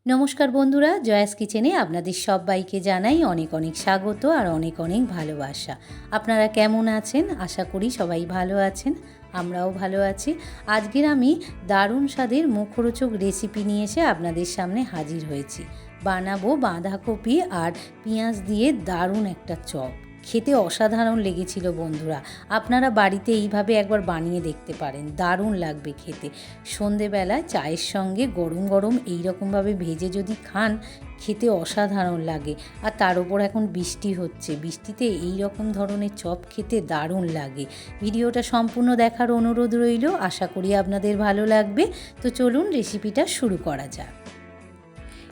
নমস্কার বন্ধুরা, জয়াস কিচেনে আপনাদের সবাইকে জানাই অনেক অনেক স্বাগত আর অনেক অনেক ভালোবাসা। আপনারা কেমন আছেন? আশা করি সবাই ভালো আছেন, আমরাও ভালো আছি। আজকের আমি দারুণ স্বাদের মুখরোচক রেসিপি নিয়ে এসে আপনাদের সামনে হাজির হয়েছি। বানাবো বাঁধাকপি আর পেঁয়াজ দিয়ে দারুণ একটা চপ। খেতে অসাধারণ লেগেছিল বন্ধুরা। আপনারা বাড়িতে এইভাবে একবার বানিয়ে দেখতে পারেন, দারুণ লাগবে খেতে। সন্ধেবেলায় চায়ের সঙ্গে গরম গরম এইরকমভাবে ভেজে যদি খান, খেতে অসাধারণ লাগে। আর তার উপর এখন বৃষ্টি হচ্ছে, বৃষ্টিতে এই রকম ধরনের চপ খেতে দারুণ লাগে। ভিডিওটা সম্পূর্ণ দেখার অনুরোধ রইল, আশা করি আপনাদের ভালো লাগবে। তো চলুন রেসিপিটা শুরু করা যাক।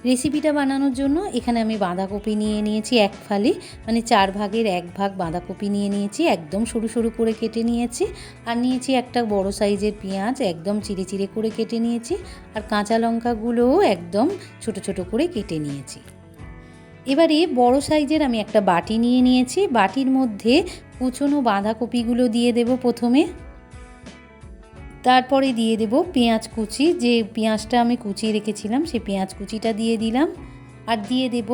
রেসিপিটা বানানোর জন্য এখানে আমি বাঁধাকপি নিয়ে নিয়েছি এক ফালি, মানে 4 ভাগের 1 ভাগ বাঁধাকপি নিয়ে নিয়েছি, একদম সরু সরু করে কেটে নিয়েছি। আর নিয়েছি একটা বড় সাইজের পেঁয়াজ, একদম চিড়ে চিড়ে করে কেটে নিয়েছি। আর কাঁচা লঙ্কাগুলোও একদম ছোট ছোট করে কেটে নিয়েছি। এবারে বড় সাইজের আমি একটা বাটি নিয়ে নিয়েছি, বাটির মধ্যে কুচনো বাঁধাকপিগুলো দিয়ে দেব প্রথমে। তারপরে দিয়ে দেব পেঁয়াজ কুচি, যে পেঁয়াজটা আমি কুচিয়ে রেখেছিলাম সেই পেঁয়াজ কুচিটা দিয়ে দিলাম। আর দিয়ে দেব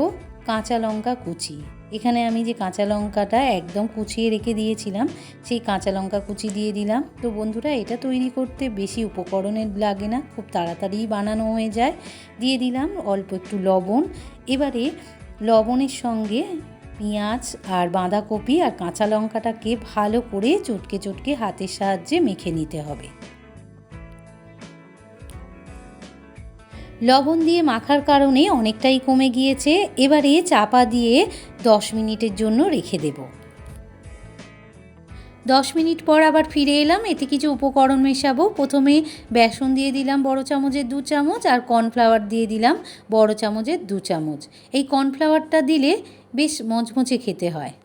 কাঁচা লঙ্কা কুচি। এখানে আমি যে কাঁচা লঙ্কাটা একদম কুচিয়ে রেখে দিয়েছিলাম সেই কাঁচা লঙ্কা কুচি দিয়ে দিলাম। তো বন্ধুরা, এটা তৈরি করতে বেশি উপকরণের লাগে না, খুব তাড়াতাড়ি বানানো হয়ে যায়। দিয়ে দিলাম অল্প একটু লবণ। এবারে লবণের সঙ্গে পেঁয়াজ আর বাঁধাকপি আর কাঁচা লঙ্কাটাকে ভালো করে চটকে চটকে হাতের সাহায্যে মেখে নিতে হবে। লবণ দিয়ে মাখার কারণে অনেকটাই কমে গিয়েছে। এবারে চাপা দিয়ে 10 মিনিটের জন্য রেখে দেব। 10 মিনিট পর আবার ফিরে এলাম। এতে কিছু উপকরণ মেশাবো। প্রথমে বেসন দিয়ে দিলাম বড় চামচের 2 চামচ, আর কর্নফ্লাওয়ার দিয়ে দিলাম বড় চামচের 2 চামচ। এই কর্নফ্লাওয়ারটা দিলে বেশ মচমচে খেতে হয়।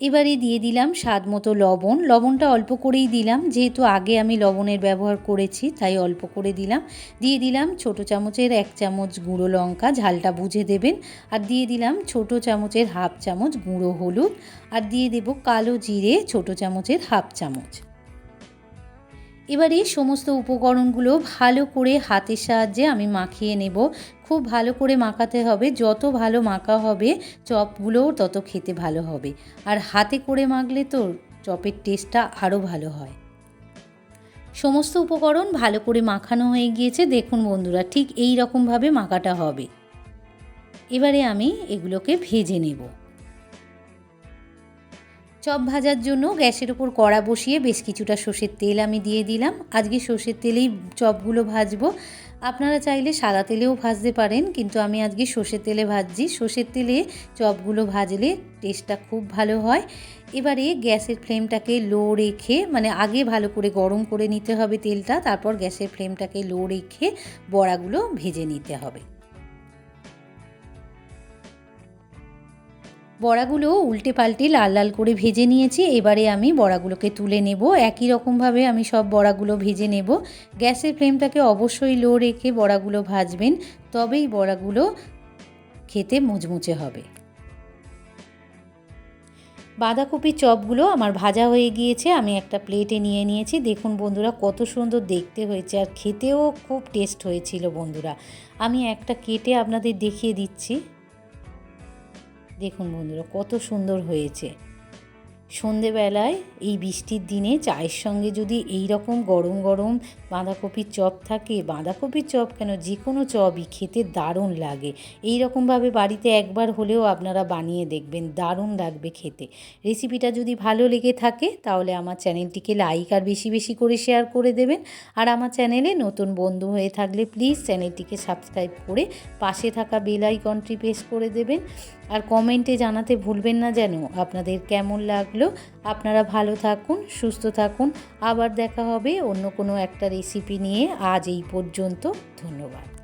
এবারে দিয়ে দিলাম স্বাদ মতো লবণ। লবণটা অল্প করেই দিলাম, যেহেতু আগে আমি লবণের ব্যবহার করেছি তাই অল্প করে দিলাম। দিয়ে দিলাম ছোটো চামচের 1 চামচ গুঁড়ো লঙ্কা, ঝালটা বুঝে দেবেন। আর দিয়ে দিলাম ছোটো চামচের 1/2 চামচ গুঁড়ো হলুদ। আর দিয়ে দেব কালো জিরে ছোটো চামচের 1/2 চামচ। এবারে সমস্ত উপকরণগুলো ভালো করে হাতের সাহায্যে আমি মাখিয়ে নেব। খুব ভালো করে মাখাতে হবে, যত ভালো মাখা হবে চপগুলোও তত খেতে ভালো হবে। আর হাতে করে মাখলে তো চপের টেস্টটা আরও ভালো হয়। সমস্ত উপকরণ ভালো করে মাখানো হয়ে গিয়েছে, দেখুন বন্ধুরা, ঠিক এই রকমভাবে মাখাটা হবে। এবারে আমি এগুলোকে ভেজে নেব। চপ ভাজার জন্য গ্যাসের উপর কড়া বসিয়ে বেশ কিছুটা সর্ষের তেল আমি দিয়ে দিলাম। আজকে সর্ষের তেলেই চপগুলো ভাজবো। আপনারা চাইলে সাদা তেলেও ভাজতে পারেন, কিন্তু আমি আজকে সর্ষের তেলে ভাজছি। সর্ষের তেলে চপগুলো ভাজলে টেস্টটা খুব ভালো হয়। এবারে গ্যাসের ফ্লেমটাকে লো রেখে, মানে আগে ভালো করে গরম করে নিতে হবে তেলটা, তারপর গ্যাসের ফ্লেমটাকে লো রেখে বড়াগুলো ভেজে নিতে হবে। বড়াগুলো উল্টে পাল্টে লাল লাল করে ভেজে নিয়েছি। এবারে আমি বড়াগুলোকে তুলে নেব। একই রকমভাবে আমি সব বড়াগুলো ভেজে নেব। গ্যাসের ফ্লেমটাকে অবশ্যই লো রেখে বড়াগুলো ভাজবেন, তবেই বড়াগুলো খেতে মুচমুচে হবে। বাঁধাকপির চপগুলো আমার ভাজা হয়ে গিয়েছে, আমি একটা প্লেটে নিয়ে নিয়েছি। দেখুন বন্ধুরা, কত সুন্দর দেখতে হয়েছে আর খেতেও খুব টেস্ট হয়েছিল বন্ধুরা। আমি একটা কেটে আপনাদের দেখিয়ে দিচ্ছি। দেখুন বন্ধুরা, কত সুন্দর হয়েছে। সন্ধেবেলায় এই বৃষ্টির দিনে চায়ের সঙ্গে যদি এই রকম গরম গরম বাঁধাকপির চপ থাকে, বাঁধাকপির চপ কেন, যে কোনো চপই খেতে দারুণ লাগে। এই রকমভাবে বাড়িতে একবার হলেও আপনারা বানিয়ে দেখবেন, দারুণ লাগবে খেতে। রেসিপিটা যদি ভালো লেগে থাকে তাহলে আমার চ্যানেলটিকে লাইক আর বেশি বেশি করে শেয়ার করে দেবেন। আর আমার চ্যানেলে নতুন বন্ধু হয়ে থাকলে প্লিজ চ্যানেলটিকে সাবস্ক্রাইব করে পাশে থাকা বেল আইকনটি প্রেস করে দেবেন। আর কমেন্টে জানাতে ভুলবেন না যেন আপনাদের কেমন লাগলো। আপনারা ভালো থাকুন, সুস্থ থাকুন। আবার দেখা হবে অন্য কোনো একটা রেসিপি নিয়ে। আজ এই পর্যন্ত, ধন্যবাদ।